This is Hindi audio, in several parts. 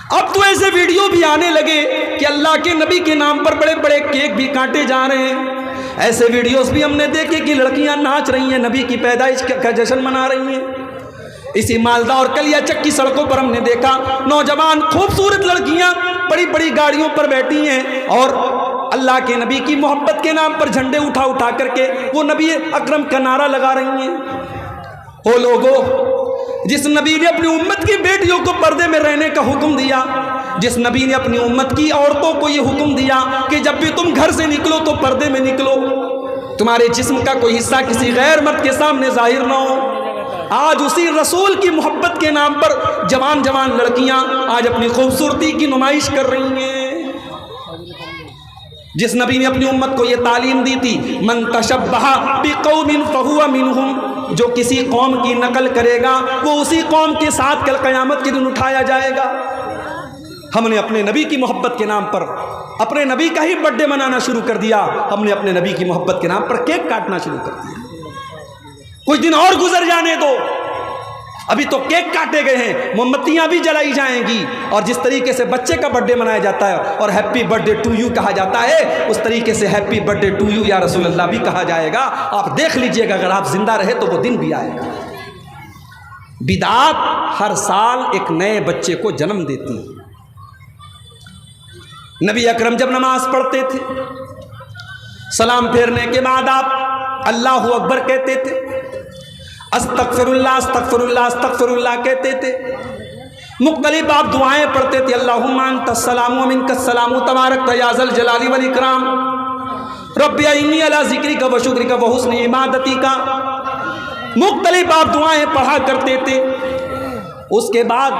अब तो ऐसे वीडियो भी आने लगे कि अल्लाह के नबी के नाम पर बड़े बड़े केक भी काटे जा रहे हैं। ऐसे वीडियोस भी हमने देखे कि लड़कियां नाच रही हैं, नबी की पैदाइश का जश्न मना रही हैं। इसी मालदा और कलियाचक की सड़कों पर हमने देखा नौजवान खूबसूरत लड़कियां बड़ी बड़ी गाड़ियों पर बैठी हैं और अल्लाह के नबी की मोहब्बत के नाम पर झंडे उठा उठा करके वो नबी अकरम का नारा लगा रही हैं। ओ लोगों, जिस नबी ने अपनी उम्मत की बेटियों को पर्दे में रहने का हुक्म दिया, जिस नबी ने अपनी उम्मत की औरतों को यह हुक्म दिया कि जब भी तुम घर से निकलो तो पर्दे में निकलो, तुम्हारे जिस्म का कोई हिस्सा किसी गैर मर्द के सामने जाहिर ना हो, आज उसी रसूल की मोहब्बत के नाम पर जवान जवान लड़कियां आज अपनी खूबसूरती की नुमाइश कर रही हैं। जिस नबी ने अपनी उम्मत को यह तालीम दी थी, मन तशब्बहा बिकौमिन फहुवा मिनहुम, जो किसी कौम की नकल करेगा वो उसी कौम के साथ कल क़यामत के दिन उठाया जाएगा। हमने अपने नबी की मोहब्बत के नाम पर अपने नबी का ही बर्थडे मनाना शुरू कर दिया। हमने अपने नबी की मोहब्बत के नाम पर केक काटना शुरू कर दिया। कुछ दिन और गुजर जाने दो, अभी तो केक काटे गए हैं, मोमबत्तियां भी जलाई जाएंगी और जिस तरीके से बच्चे का बर्थडे मनाया जाता है और हैप्पी बर्थडे टू यू कहा जाता है, उस तरीके से हैप्पी बर्थडे टू यू या रसूल अल्लाह भी कहा जाएगा। आप देख लीजिएगा, अगर आप जिंदा रहे तो वो दिन भी आएगा। बिदात हर साल एक नए बच्चे को जन्म देती है। नबी अकरम जब नमाज पढ़ते थे, सलाम फेरने के बाद आप अल्लाहु अकबर कहते थे, अस्तगफिरुल्लाह अस्तगफिरुल्लाह अस्तगफिरुल्लाह कहते थे। मुख्तलिफ आप दुआएं पढ़ते थे, अल्लाहुम्मा अंतस्सलामु व मिनकस्सलामु तबारक या ज़ल जलाली वल इकराम, रब्बी इन्नी अला ज़िक्रिका व शुक्रिका व हुस्नि इबादतिका। मुख्तलिफ आप दुआएं पढ़ा करते थे। उसके बाद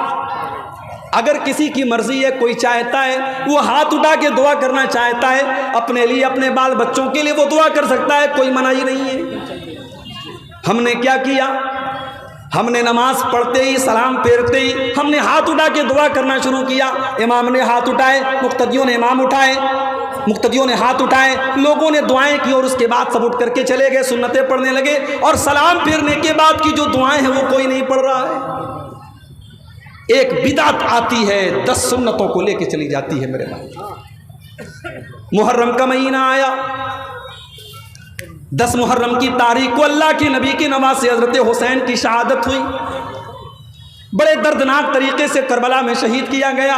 अगर किसी की मर्जी है, कोई चाहता है वो हाथ उठा के दुआ करना चाहता है, अपने लिए अपने बाल बच्चों के लिए वो दुआ कर सकता है, कोई मनाही नहीं है। हमने क्या किया, हमने नमाज पढ़ते ही सलाम फेरते ही हमने हाथ उठा के दुआ करना शुरू किया। इमाम ने हाथ उठाए, मुक्तदियों ने इमाम उठाए, मुक्तदियों ने हाथ उठाए, लोगों ने दुआएं की और उसके बाद सब उठ करके चले गए, सुन्नतें पढ़ने लगे। और सलाम फेरने के बाद की जो दुआएं हैं वो कोई नहीं पढ़ रहा है। एक बिदात आती है, 10 सुन्नतों को लेके चली जाती है। मेरे भाई, मुहर्रम का महीना आया, 10 मुहर्रम की तारीख को अल्लाह के नबी की नमाज से हज़रत हुसैन की शहादत हुई। बड़े दर्दनाक तरीके से करबला में शहीद किया गया।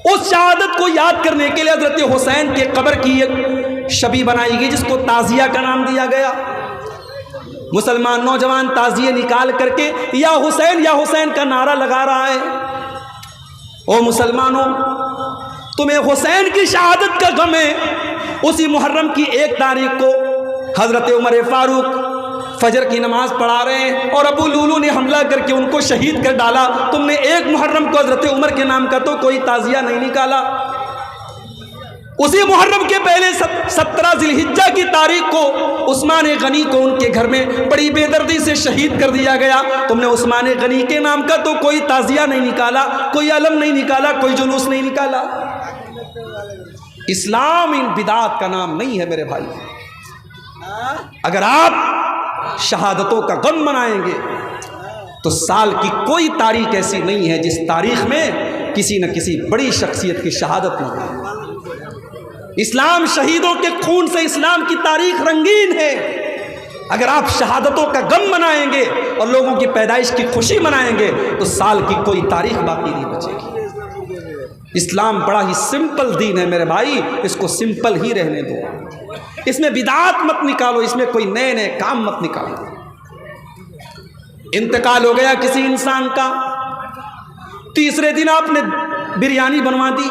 उस शहादत को याद करने के लिए हज़रत हुसैन के कब्र की एक शबी बनाई गई, जिसको ताज़िया का नाम दिया गया। मुसलमान नौजवान ताज़िए निकाल करके या हुसैन का नारा लगा रहा है। ओ मुसलमानों, तुम्हें हुसैन की शहादत का गम है। उसी मुहर्रम की 1 तारीख को हज़रत उमर फारूक फजर की नमाज पढ़ा रहे हैं और अबू लूलू ने हमला करके उनको शहीद कर डाला। तुमने 1 मुहर्रम को हज़रत उमर के नाम का तो कोई ताज़िया नहीं निकाला। उसी मुहर्रम के पहले 17 ज़िलहिज्जा की तारीख को उस्मान गनी को उनके घर में बड़ी बेदर्दी से शहीद कर दिया गया। तुमने उस्मान गनी के नाम का तो कोई ताज़िया नहीं निकाला, कोई अलम नहीं निकाला, कोई जुलूस नहीं निकाला। इस्लाम इन बिदात का नाम नहीं है मेरे भाई। अगर आप शहादतों का गम मनाएंगे तो साल की कोई तारीख ऐसी नहीं है जिस तारीख में किसी न किसी बड़ी शख्सियत की शहादत न हो। इस्लाम शहीदों के खून से इस्लाम की तारीख रंगीन है। अगर आप शहादतों का गम मनाएंगे और लोगों की पैदाइश की खुशी मनाएंगे तो साल की कोई तारीख बाकी नहीं बचेगी। इस्लाम बड़ा ही सिंपल दीन है मेरे भाई, इसको सिंपल ही रहने दो। इसमें बिदात मत निकालो, इसमें कोई नए नए काम मत निकालो। इंतकाल हो गया किसी इंसान का, तीसरे दिन आपने बिरयानी बनवा दी,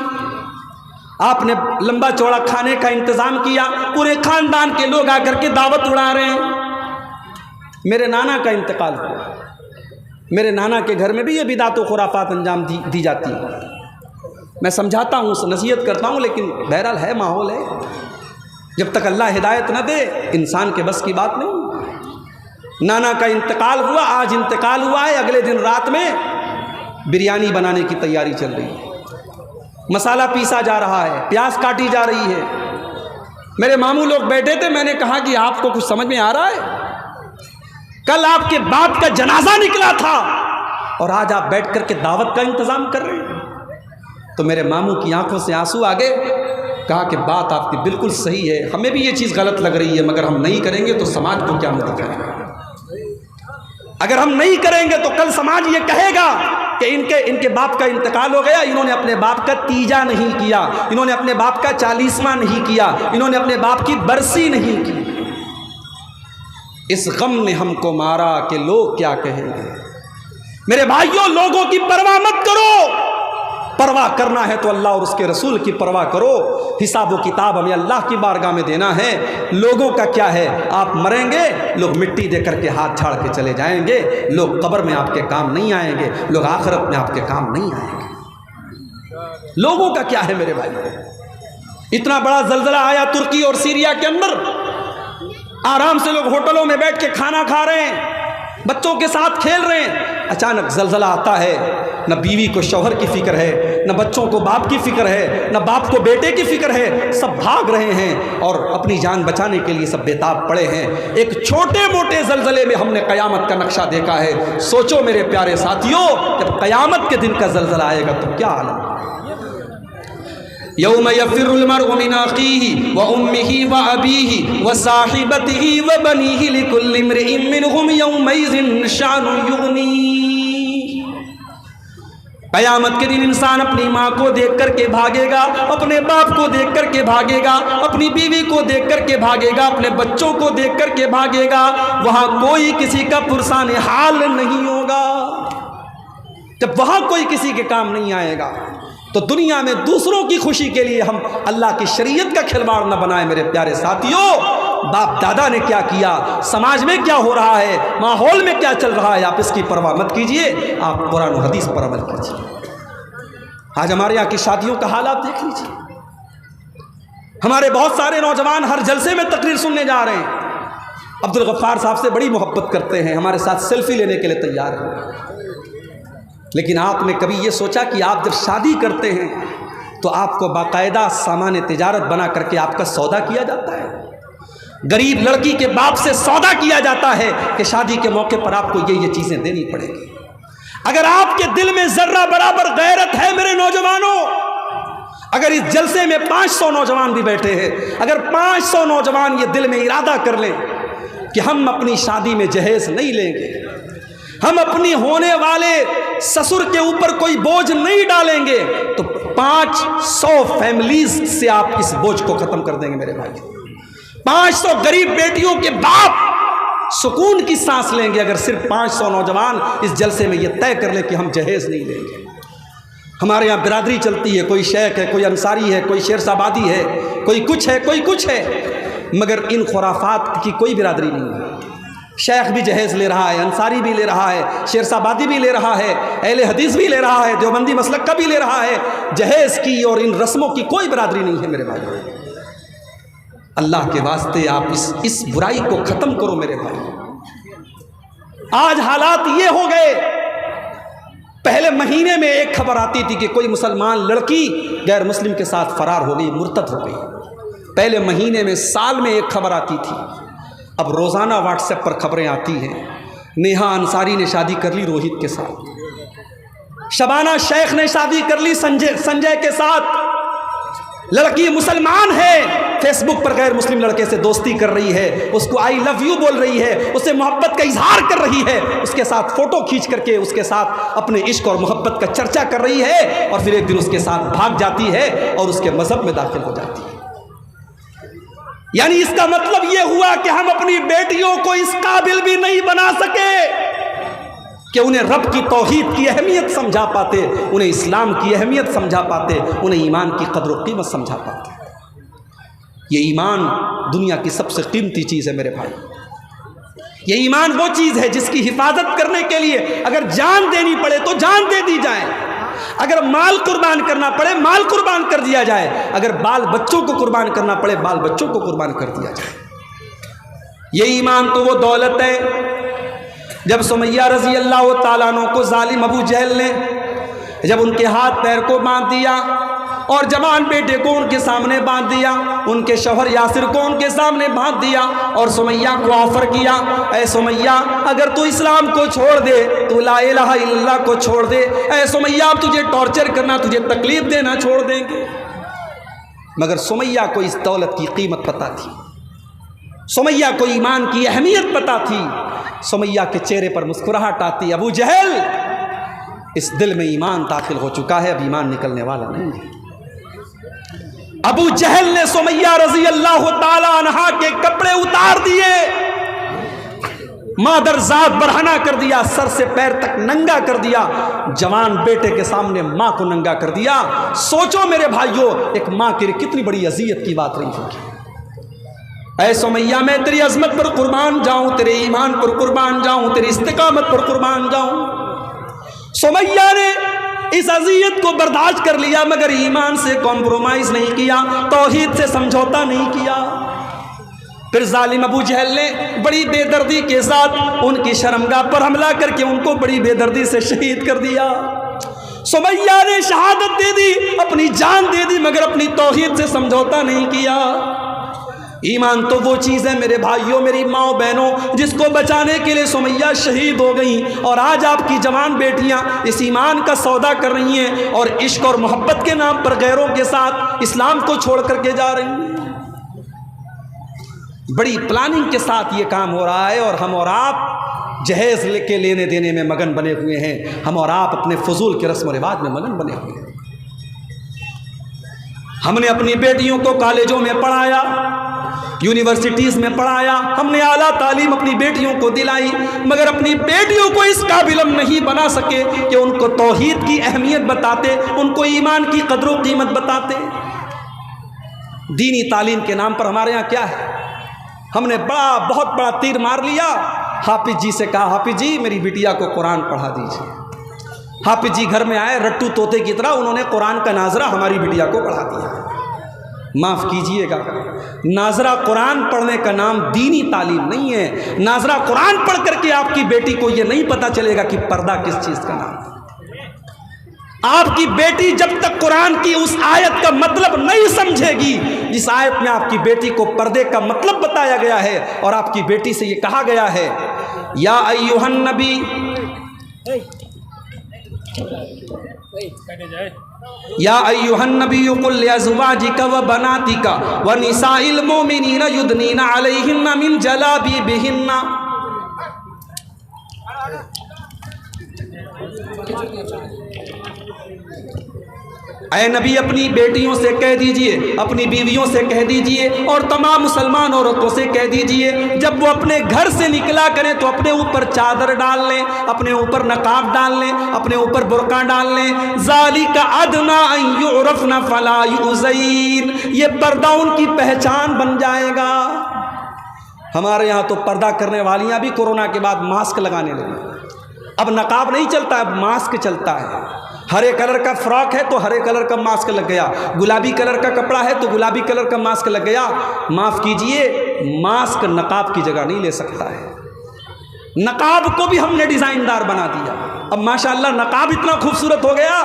आपने लंबा चौड़ा खाने का इंतजाम किया, पूरे खानदान के लोग आकर के दावत उड़ा रहे हैं। मेरे नाना का इंतकाल हुआ, मेरे नाना के घर में भी ये बिदात व खुराफात अंजाम दी जाती है। मैं समझाता हूँ, नसीहत करता हूँ, लेकिन बहरहाल है, माहौल है। जब तक अल्लाह हिदायत न दे इंसान के बस की बात नहीं। नाना का इंतकाल हुआ, आज इंतकाल हुआ है, अगले दिन रात में बिरयानी बनाने की तैयारी चल रही है। मसाला पीसा जा रहा है, प्याज काटी जा रही है। मेरे मामू लोग बैठे थे, मैंने कहा कि आपको कुछ समझ में आ रहा है? कल आपके बाप का जनाजा निकला था, और आज आप बैठ कर के दावत का इंतज़ाम कर रहे हैं। तो मेरे मामू की आंखों से आंसू आ गए। कहा कि बात आपकी बिल्कुल सही है, हमें भी ये चीज़ गलत लग रही है, मगर हम नहीं करेंगे तो समाज को क्या मदद करेगा। अगर हम नहीं करेंगे तो कल समाज ये कहेगा कि इनके बाप का इंतकाल हो गया, इन्होंने अपने बाप का तीजा नहीं किया, इन्होंने अपने बाप का 40वां नहीं किया, इन्होंने अपने बाप की बरसी नहीं की। इस गम ने हमको मारा कि लोग क्या कहेंगे। मेरे भाइयों, लोगों की परवाह मत करो। परवाह करना है तो अल्लाह और उसके रसूल की परवाह करो। हिसाब व किताब हमें अल्लाह की बारगाह में देना है। लोगों का क्या है, आप मरेंगे, लोग मिट्टी दे करके हाथ झाड़ के चले जाएंगे, लोग कब्र में आपके काम नहीं आएंगे, लोग आखिरत में आपके काम नहीं आएंगे। लोगों का क्या है मेरे भाई। इतना बड़ा जलजला आया तुर्की और सीरिया के अंदर, आराम से लोग होटलों में बैठ के खाना खा रहे हैं, बच्चों के साथ खेल रहे हैं, अचानक जलजला आता है। न बीवी को शौहर की फिक्र है, न बच्चों को बाप की फिक्र है, न बाप को बेटे की फिक्र है। सब भाग रहे हैं और अपनी जान बचाने के लिए सब बेताब पड़े हैं। एक छोटे मोटे जलजले में हमने क़यामत का नक्शा देखा है। सोचो मेरे प्यारे साथियों, जब क़यामत के दिन का जलजला आएगा तो क्या हालत। यौम यफ़िरुल मर्उ मिन अख़ीहि व उम्मिहि व अबीहि व साहिबतिहि व बनीहि लिकुल्लि इम्रिइन मिनहुम यौमइज़िन शानुन युग़नी। क़यामत के दिन इंसान अपनी माँ को देख कर के भागेगा, अपने बाप को देख कर के भागेगा, अपनी बीवी को देख कर के भागेगा, अपने बच्चों को देख कर के भागेगा। वहाँ कोई किसी का पुरसान हाल नहीं होगा। जब वहाँ कोई किसी के काम नहीं आएगा तो दुनिया में दूसरों की खुशी के लिए हम अल्लाह की शरीयत का खिलवाड़ न बनाए। मेरे प्यारे साथियों, बाप दादा ने क्या किया, समाज में क्या हो रहा है, माहौल में क्या चल रहा है, आप इसकी परवाह मत कीजिए, आप कुरान और हदीस पर अमल कीजिए। आज हमारे यहाँ की शादियों का हाल आप देख लीजिए। हमारे बहुत सारे नौजवान हर जलसे में तकरीर सुनने जा रहे हैं, अब्दुल गफ्फार साहब से बड़ी मोहब्बत करते हैं, हमारे साथ सेल्फी लेने के लिए तैयार हैं। लेकिन आपने कभी ये सोचा कि आप जब शादी करते हैं तो आपको बाकायदा सामान तिजारत बना करके आपका सौदा किया जाता है। गरीब लड़की के बाप से सौदा किया जाता है कि शादी के मौके पर आपको ये चीज़ें देनी पड़ेगी। अगर आपके दिल में जर्रा बराबर गैरत है मेरे नौजवानों, अगर इस जलसे में 500 नौजवान भी बैठे हैं, अगर 500 नौजवान ये दिल में इरादा कर लें कि हम अपनी शादी में जहेज नहीं लेंगे, हम अपनी होने वाले ससुर के ऊपर कोई बोझ नहीं डालेंगे, तो 500 फैमिलीज से आप इस बोझ को खत्म कर देंगे मेरे भाई। 500 गरीब बेटियों के बाप सुकून की सांस लेंगे अगर सिर्फ 500 नौजवान इस जलसे में ये तय कर ले कि हम जहेज नहीं लेंगे। हमारे यहाँ बिरादरी चलती है, कोई शेख है, कोई अंसारी है, कोई शेरशाबादी है, कोई कुछ है, कोई कुछ है, मगर इन खुराफात की कोई बिरादरी नहीं है। शेख भी जहेज़ ले रहा है, अंसारी भी ले रहा है, शेरशाबादी भी ले रहा है, अहले हदीस भी ले रहा है, देवबंदी मसलक का भी ले रहा है। जहेज़ की और इन रस्मों की कोई बिरादरी नहीं है मेरे भाई। अल्लाह के वास्ते आप इस बुराई को ख़त्म करो मेरे भाई। आज हालात ये हो गए, पहले महीने में एक खबर आती थी कि कोई मुसलमान लड़की गैर मुस्लिम के साथ फ़रार हो गई, मुर्तद हो गई। पहले महीने में, साल में एक खबर आती थी। अब रोज़ाना व्हाट्सएप पर खबरें आती हैं। नेहा अंसारी ने शादी कर ली रोहित के साथ, शबाना शेख ने शादी कर ली संजय के साथ। लड़की मुसलमान है, फेसबुक पर गैर मुस्लिम लड़के से दोस्ती कर रही है, उसको आई लव यू बोल रही है, उससे मोहब्बत का इजहार कर रही है, उसके साथ फ़ोटो खींच करके उसके साथ अपने इश्क और मोहब्बत का चर्चा कर रही है, और फिर एक दिन उसके साथ भाग जाती है और उसके मज़हब में दाखिल हो जाती है। यानी इसका मतलब यह हुआ कि हम अपनी बेटियों को इस काबिल भी नहीं बना सके कि उन्हें रब की तौहीद की अहमियत समझा पाते, उन्हें इस्लाम की अहमियत समझा पाते, उन्हें ईमान की कद्र व कीमत समझा पाते। ये ईमान दुनिया की सबसे कीमती चीज़ है मेरे भाई। ये ईमान वो चीज़ है जिसकी हिफाजत करने के लिए अगर जान देनी पड़े तो जान दे दी जाए, अगर माल कुर्बान करना पड़े माल कुर्बान कर दिया जाए, अगर बाल बच्चों को कुर्बान करना पड़े बाल बच्चों को कुर्बान कर दिया जाए। ये ईमान तो वो दौलत है। जब सुमैया रज़ी अल्लाह ताला अन्हा को जालिम अबू जहल ने जब उनके हाथ पैर को बांध दिया, और जवान बेटे को उनके सामने बांध दिया, उनके शौहर यासिर को उनके सामने बांध दिया और सुमैया को ऑफर किया, ऐ सुमैया अगर तू इस्लाम को छोड़ दे, तू ला इलाहा इल्लल्लाह को छोड़ दे, ऐ सुमैया तुझे टॉर्चर करना, तुझे तकलीफ देना छोड़ देंगे। मगर सुमैया को इस दौलत की कीमत पता थी, सुमैया को ईमान की अहमियत पता थी। सुमैया के चेहरे पर मुस्कुराहट आती, अबू जहल इस दिल में ईमान दाखिल हो चुका है, अब ईमान निकलने वाला नहीं है। अबू जहल ने सुमैया रजी अल्लाह ताला अन्हा के कपड़े उतार दिए, मादरजात बरहना कर दिया, सर से पैर तक नंगा कर दिया, जवान बेटे के सामने मां को नंगा कर दिया। सोचो मेरे भाइयों, एक मां के लिए कितनी बड़ी अजियत की बात रही होगी। ऐ सुमैया मैं तेरी अजमत पर कुर्बान जाऊं, तेरे ईमान पर कुर्बान जाऊं, तेरी इस्तिकामत पर कुर्बान जाऊं। सुमैया ने इस अजियत को बर्दाश्त कर लिया, मगर ईमान से कॉम्प्रोमाइज नहीं किया, तौहीद से समझौता नहीं किया। फिर जालिम अबू जहल ने बड़ी बेदर्दी के साथ उनकी शर्मगाह पर हमला करके उनको बड़ी बेदर्दी से शहीद कर दिया। सुमैया ने शहादत दे दी, अपनी जान दे दी, मगर अपनी तौहीद से समझौता नहीं किया। ईमान तो वो चीज़ है मेरे भाइयों, मेरी माओ बहनों, जिसको बचाने के लिए सुमैया शहीद हो गई, और आज आपकी जवान बेटियां इस ईमान का सौदा कर रही हैं और इश्क और मोहब्बत के नाम पर गैरों के साथ इस्लाम को छोड़ करके जा रही हैं। बड़ी प्लानिंग के साथ ये काम हो रहा है, और हम और आप जहेज के लेने देने में मगन बने हुए हैं, हम और आप अपने फजूल के रस्म व रिवाज में मगन बने हुए हैं। हमने अपनी बेटियों को कॉलेजों में पढ़ाया, यूनिवर्सिटीज़ में पढ़ाया, हमने आला तालीम अपनी बेटियों को दिलाई, मगर अपनी बेटियों को इस काबिल हम नहीं बना सके कि उनको तौहीद की अहमियत बताते, उनको ईमान की कदर व कीमत बताते। दीनी तालीम के नाम पर हमारे यहाँ क्या है, हमने बहुत बड़ा तीर मार लिया। हाफिज जी से कहा, हाफिज जी मेरी बिटिया को कुरान पढ़ा दीजिए। हाफिज जी घर में आए, रट्टू तोते की तरह उन्होंने कुरान का नाजरा हमारी बिटिया को पढ़ा दिया। माफ़ कीजिएगा, नाजरा कुरान पढ़ने का नाम दीनी तालीम नहीं है। नाजरा कुरान पढ़ करके आपकी बेटी को यह नहीं पता चलेगा कि पर्दा किस चीज़ का नाम है। आपकी बेटी जब तक कुरान की उस आयत का मतलब नहीं समझेगी, जिस आयत में आपकी बेटी को पर्दे का मतलब बताया गया है, और आपकी बेटी से ये कहा गया है, या अय्युहन नबी, या अय्युहन नबी कुल लिअज़वाजिका व बनातिका व निसाइल मोमिनीना युदनीना अलैहिन्ना मिन जलाबिबिहिन्ना। ऐ नबी अपनी बेटियों से कह दीजिए, अपनी बीवियों से कह दीजिए, और तमाम मुसलमान औरतों से कह दीजिए, जब वो अपने घर से निकला करें तो अपने ऊपर चादर डाल लें, अपने ऊपर नकाब डाल लें, अपने ऊपर बुर्का डाल लें। ज़ालिका अदना अन युरफ़ना फला युज़ैन, ये पर्दा उनकी पहचान बन जाएगा। हमारे यहाँ तो पर्दा करने वालियाँ भी कोरोना के बाद मास्क लगाने लगी। अब नकाब नहीं चलता, अब मास्क चलता है। हरे कलर का फ्रॉक है तो हरे कलर का मास्क लग गया, गुलाबी कलर का कपड़ा है तो गुलाबी कलर का मास्क लग गया। माफ़ कीजिए, मास्क नकाब की जगह नहीं ले सकता है। नकाब को भी हमने डिज़ाइनदार बना दिया। अब माशाअल्लाह नकाब इतना खूबसूरत हो गया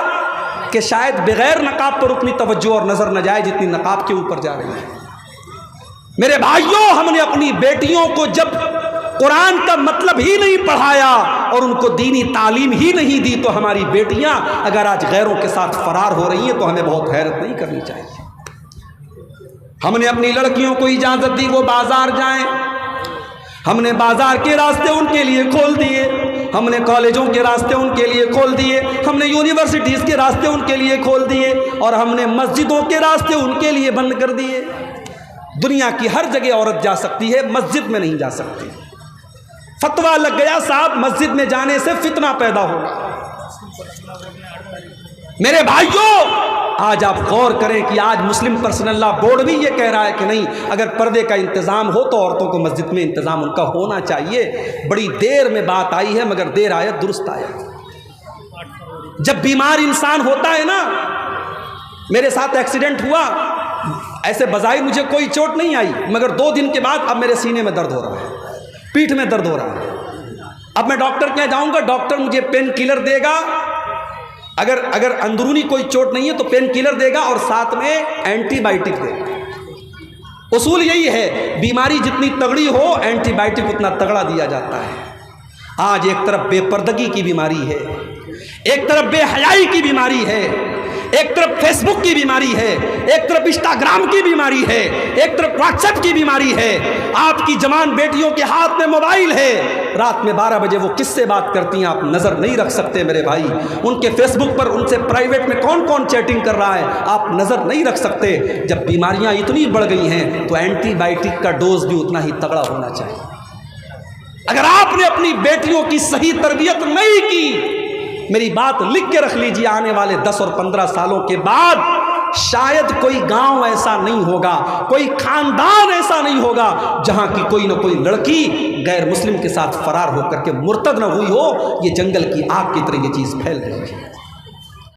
कि शायद बगैर नकाब पर उतनी तवज्जो और नज़र न जाए जितनी नकाब के ऊपर जा रही है। मेरे भाइयों, हमने अपनी बेटियों को जब कुरान का मतलब ही नहीं पढ़ाया और उनको दीनी तालीम ही नहीं दी, तो हमारी बेटियां अगर आज गैरों के साथ फरार हो रही हैं तो हमें बहुत हैरत नहीं करनी चाहिए। हमने अपनी लड़कियों को इजाज़त दी वो बाज़ार जाएं, हमने बाज़ार के रास्ते उनके लिए खोल दिए, हमने कॉलेजों के रास्ते उनके लिए खोल दिए, हमने यूनिवर्सिटीज़ के रास्ते उनके लिए खोल दिए, और हमने मस्जिदों के रास्ते उनके लिए बंद कर दिए। दुनिया की हर जगह औरत जा सकती है, मस्जिद में नहीं जा सकती। फतवा लग गया साहब, मस्जिद में जाने से फितना पैदा होगा। मेरे भाइयों, आज आप गौर करें कि आज मुस्लिम पर्सनल लॉ बोर्ड भी ये कह रहा है कि नहीं, अगर पर्दे का इंतज़ाम हो तो औरतों को मस्जिद में इंतज़ाम उनका होना चाहिए। बड़ी देर में बात आई है, मगर देर आयत दुरुस्त आयत। जब बीमार इंसान होता है ना, मेरे साथ एक्सीडेंट हुआ, ऐसे बजाय मुझे कोई चोट नहीं आई, मगर 2 दिन के बाद अब मेरे सीने में दर्द हो रहा है, पीठ में दर्द हो रहा है। अब मैं डॉक्टर के यहाँ जाऊँगा, डॉक्टर मुझे पेन किलर देगा, अगर अंदरूनी कोई चोट नहीं है तो पेन किलर देगा और साथ में एंटीबायोटिक देगा। उसूल यही है, बीमारी जितनी तगड़ी हो एंटीबायोटिक उतना तगड़ा दिया जाता है। आज एक तरफ बेपर्दगी की बीमारी है, एक तरफ बेहयाई की बीमारी है, एक तरफ फेसबुक की बीमारी है, एक तरफ इंस्टाग्राम की बीमारी है, एक तरफ व्हाट्सएप की बीमारी है। आपकी जवान बेटियों के हाथ में मोबाइल है, रात में 12 बजे वो किससे बात करती हैं आप नजर नहीं रख सकते मेरे भाई। उनके फेसबुक पर उनसे प्राइवेट में कौन कौन चैटिंग कर रहा है आप नजर नहीं रख सकते। जब बीमारियां इतनी बढ़ गई हैं तो एंटीबायोटिक का डोज भी उतना ही तगड़ा होना चाहिए। अगर आपने अपनी बेटियों की सही तरबियत नहीं की, मेरी बात लिख के रख लीजिए, आने वाले 10 और 15 सालों के बाद शायद कोई गांव ऐसा नहीं होगा, कोई खानदान ऐसा नहीं होगा जहां की कोई ना कोई लड़की गैर मुस्लिम के साथ फरार होकर के मुर्तद न हुई हो। ये जंगल की आग की तरह ये चीज फैल रही है।